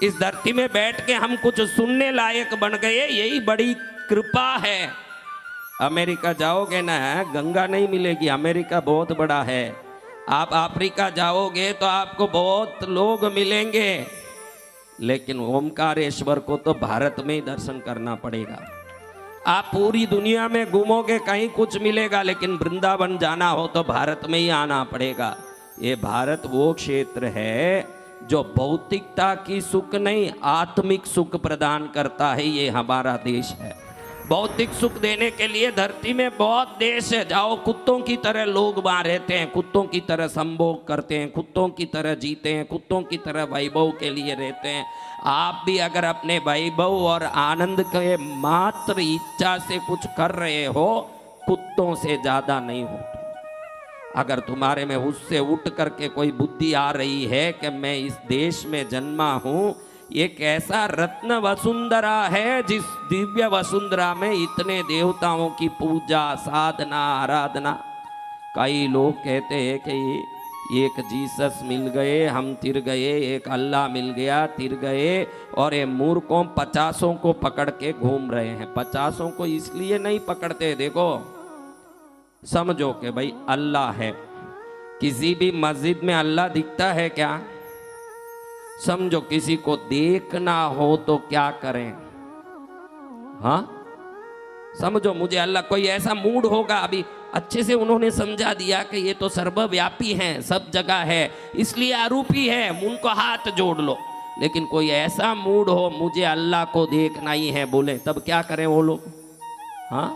इस धरती में बैठ के हम कुछ सुनने लायक बन गए, यही बड़ी कृपा है। अमेरिका जाओगे ना, गंगा नहीं मिलेगी, अमेरिका बहुत बड़ा है। आप अफ्रीका जाओगे तो आपको बहुत लोग मिलेंगे, लेकिन ओमकारेश्वर को तो भारत में ही दर्शन करना पड़ेगा। आप पूरी दुनिया में घूमोगे कहीं कुछ मिलेगा, लेकिन वृंदावन जाना हो तो भारत में ही आना पड़ेगा। ये भारत वो क्षेत्र है जो भौतिकता की सुख नहीं, आत्मिक सुख प्रदान करता है। ये हमारा देश है। भौतिक सुख देने के लिए धरती में बहुत देश है। जाओ, कुत्तों की तरह लोग वहाँ रहते हैं, कुत्तों की तरह संभोग करते हैं, कुत्तों की तरह जीते हैं, कुत्तों की तरह वैभव के लिए रहते हैं। आप भी अगर अपने वैभव और आनंद के मात्र इच्छा से कुछ कर रहे हो, कुत्तों से ज़्यादा नहीं हो। अगर तुम्हारे में उससे उठ करके कोई बुद्धि आ रही है कि मैं इस देश में जन्मा हूँ, एक ऐसा रत्न वसुंधरा है जिस दिव्य वसुंधरा में इतने देवताओं की पूजा, साधना, आराधना। कई लोग कहते हैं कि एक जीसस मिल गए हम तिर गए, एक अल्लाह मिल गया तिर गए, और ये मूर्खों 50 को पकड़ के घूम रहे हैं। 50 को इसलिए नहीं पकड़ते, देखो समझो कि भाई अल्लाह है। किसी भी मस्जिद में अल्लाह दिखता है क्या? समझो किसी को देखना हो तो क्या करें? हाँ समझो, मुझे अल्लाह, कोई ऐसा मूड होगा, अभी अच्छे से उन्होंने समझा दिया कि ये तो सर्वव्यापी हैं, सब जगह है, इसलिए आरूपी है, उनको हाथ जोड़ लो। लेकिन कोई ऐसा मूड हो मुझे अल्लाह को देखना ही है बोले, तब क्या करें वो लोग? हाँ,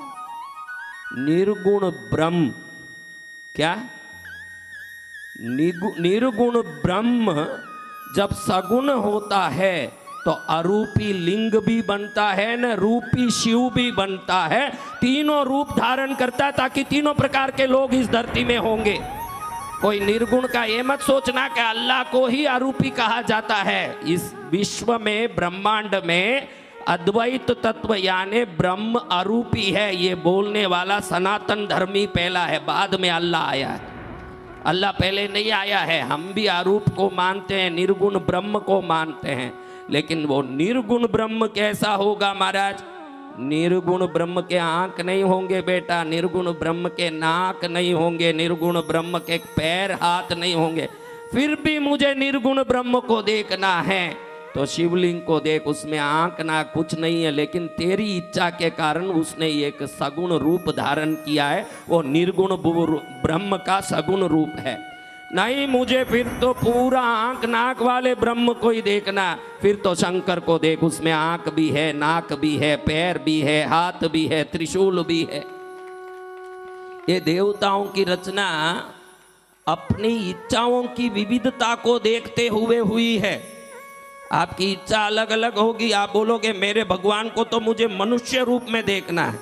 निर्गुण ब्रह्म, क्या निर्गुण ब्रह्म जब सगुण होता है तो अरूपी लिंग भी बनता है, न रूपी शिव भी बनता है। तीनों रूप धारण करता है ताकि तीनों प्रकार के लोग इस धरती में होंगे। कोई निर्गुण का ये मत सोचना कि अल्लाह को ही अरूपी कहा जाता है। इस विश्व में, ब्रह्मांड में अद्वैत तत्व यानी ब्रह्म अरूपी है, ये बोलने वाला सनातन धर्मी पहला है, बाद में अल्लाह आया है। अल्लाह पहले नहीं आया है। हम भी आरूप को मानते हैं, निर्गुण ब्रह्म को मानते हैं, लेकिन वो निर्गुण ब्रह्म कैसा होगा महाराज? निर्गुण ब्रह्म के आंख नहीं होंगे बेटा, निर्गुण ब्रह्म के नाक नहीं होंगे, निर्गुण ब्रह्म के पैर हाथ नहीं होंगे। फिर भी मुझे निर्गुण ब्रह्म को देखना है तो शिवलिंग को देख, उसमें आंख ना कुछ नहीं है, लेकिन तेरी इच्छा के कारण उसने एक सगुण रूप धारण किया है। वो निर्गुण ब्रह्म का सगुण रूप है। नहीं, मुझे फिर तो पूरा आंख नाक वाले ब्रह्म को ही देखना। फिर तो शंकर को देख, उसमें आंख भी है, नाक भी है, पैर भी है, हाथ भी है, त्रिशूल भी है। ये देवताओं की रचना अपनी इच्छाओं की विविधता को देखते हुए हुई है। आपकी इच्छा अलग अलग होगी। आप बोलोगे मेरे भगवान को तो मुझे मनुष्य रूप में देखना है,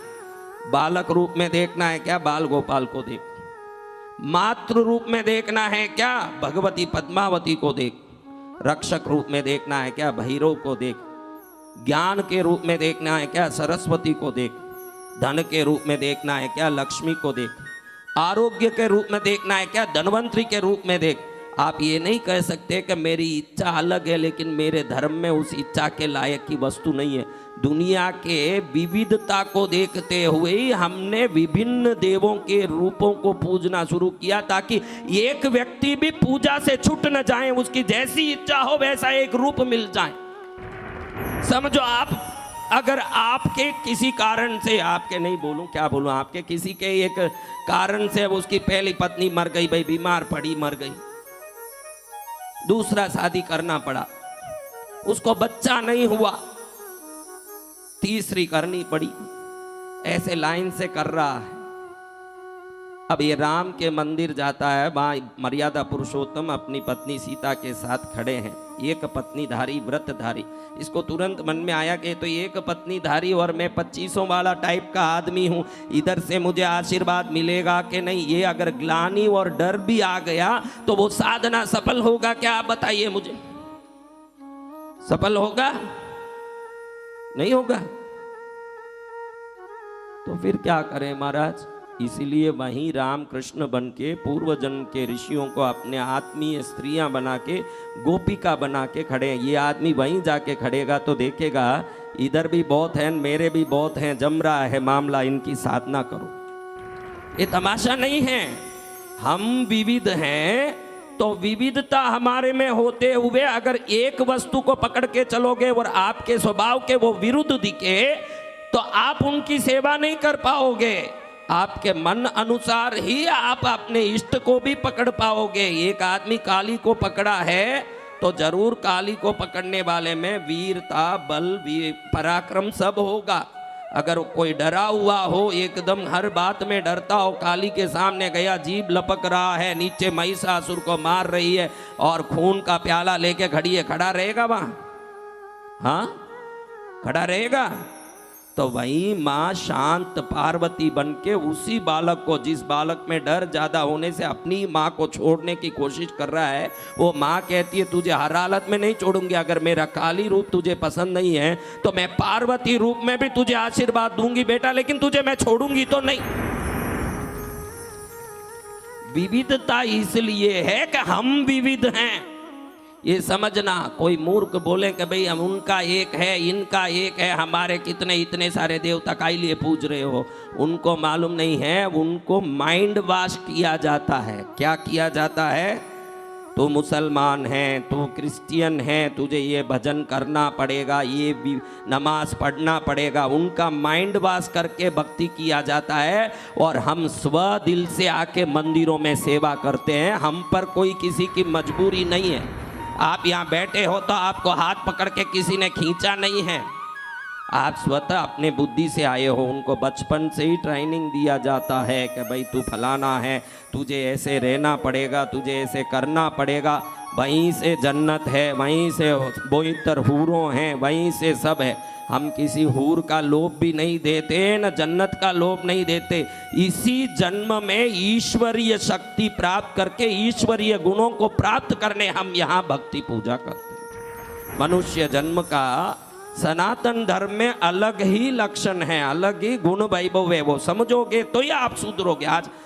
बालक रूप में देखना है क्या? बाल गोपाल को देख। मातृ रूप में देखना है क्या? भगवती पद्मावती को देख। रक्षक रूप में देखना है क्या? भैरव को देख। ज्ञान के रूप में देखना है क्या? सरस्वती को देख। धन के रूप में देखना है क्या? लक्ष्मी को देख। आरोग्य के रूप में देखना है क्या? धनवंतरी के रूप में देख। आप ये नहीं कह सकते कि मेरी इच्छा अलग है लेकिन मेरे धर्म में उस इच्छा के लायक की वस्तु नहीं है। दुनिया के विविधता को देखते हुए ही हमने विभिन्न देवों के रूपों को पूजना शुरू किया, ताकि एक व्यक्ति भी पूजा से छूट न जाए, उसकी जैसी इच्छा हो वैसा एक रूप मिल जाए। समझो, आप अगर आपके किसी कारण से, आपके नहीं बोलूं, क्या बोलूं, आपके किसी के एक कारण से उसकी पहली पत्नी मर गई, भाई बीमार पड़ी मर गई, दूसरा शादी करना पड़ा, उसको बच्चा नहीं हुआ, तीसरी करनी पड़ी, ऐसे लाइन से कर रहा है। अब ये राम के मंदिर जाता है, वहां मर्यादा पुरुषोत्तम अपनी पत्नी सीता के साथ खड़े हैं, एक पत्नीधारी व्रतधारी। इसको तुरंत मन में आया कि तो एक पत्नीधारी और मैं 25 वाला टाइप का आदमी हूं, इधर से मुझे आशीर्वाद मिलेगा कि नहीं? ये अगर ग्लानि और डर भी आ गया तो वो साधना सफल होगा क्या? आप बताइए मुझे, सफल होगा? नहीं होगा। तो फिर क्या करें महाराज? इसलिए वहीं राम कृष्ण बन के पूर्व जन्म के ऋषियों को अपने आत्मीय स्त्रियां बना के गोपिका बना के खड़े हैं। ये आदमी वहीं जाके खड़ेगा तो देखेगा इधर भी बहुत हैं, मेरे भी बहुत हैं, जम रहा है मामला, इनकी साधना करो। ये तमाशा नहीं है, हम विविध हैं तो विविधता हमारे में होते हुए अगर एक वस्तु को पकड़ के चलोगे और आपके स्वभाव के वो विरुद्ध दिखे तो आप उनकी सेवा नहीं कर पाओगे। आपके मन अनुसार ही आप अपने इष्ट को भी पकड़ पाओगे। एक आदमी काली को पकड़ा है तो जरूर काली को पकड़ने वाले में वीरता, बल, पराक्रम सब होगा। अगर कोई डरा हुआ हो, एकदम हर बात में डरता हो, काली के सामने गया, जीभ लपक रहा है, नीचे महिषासुर को मार रही है और खून का प्याला लेके खड़ी है, खड़ा रहेगा वहां? हाँ, खड़ा रहेगा? तो वही माँ शांत पार्वती बन के उसी बालक को, जिस बालक में डर ज्यादा होने से अपनी माँ को छोड़ने की कोशिश कर रहा है, वो माँ कहती है तुझे हर हालत में नहीं छोड़ूंगी, अगर मेरा काली रूप तुझे पसंद नहीं है तो मैं पार्वती रूप में भी तुझे आशीर्वाद दूंगी बेटा, लेकिन तुझे मैं छोड़ूंगी तो नहीं। विविधता इसलिए है कि हम विविध हैं, ये समझना। कोई मूर्ख बोले कि भाई हम उनका एक है, इनका एक है, हमारे कितने इतने सारे देवता का लिए पूज रहे हो, उनको मालूम नहीं है, उनको माइंड वॉश किया जाता है। क्या किया जाता है? तू मुसलमान है, तू क्रिश्चियन है, तुझे ये भजन करना पड़ेगा, ये भी नमाज पढ़ना पड़ेगा, उनका माइंड वॉश करके भक्ति किया जाता है। और हम स्व दिल से आके मंदिरों में सेवा करते हैं, हम पर कोई किसी की मजबूरी नहीं है। आप यहाँ बैठे हो तो आपको हाथ पकड़ के किसी ने खींचा नहीं है, आप स्वतः अपने बुद्धि से आए हो। उनको बचपन से ही ट्रेनिंग दिया जाता है कि भाई तू फलाना है, तुझे ऐसे रहना पड़ेगा, तुझे ऐसे करना पड़ेगा। वहीं से जन्नत है, वहीं से बोइतर हूरों हैं, वहीं से सब है। हम किसी हूर का लोभ भी नहीं देते, न जन्नत का लोभ नहीं देते। इसी जन्म में ईश्वरीय शक्ति प्राप्त करके ईश्वरीय गुणों को प्राप्त करने हम यहाँ भक्ति पूजा करते हैं। मनुष्य जन्म का सनातन धर्म में अलग ही लक्षण है, अलग ही गुण वैभव है, वो समझोगे तो ही आप सुधरोगे। आज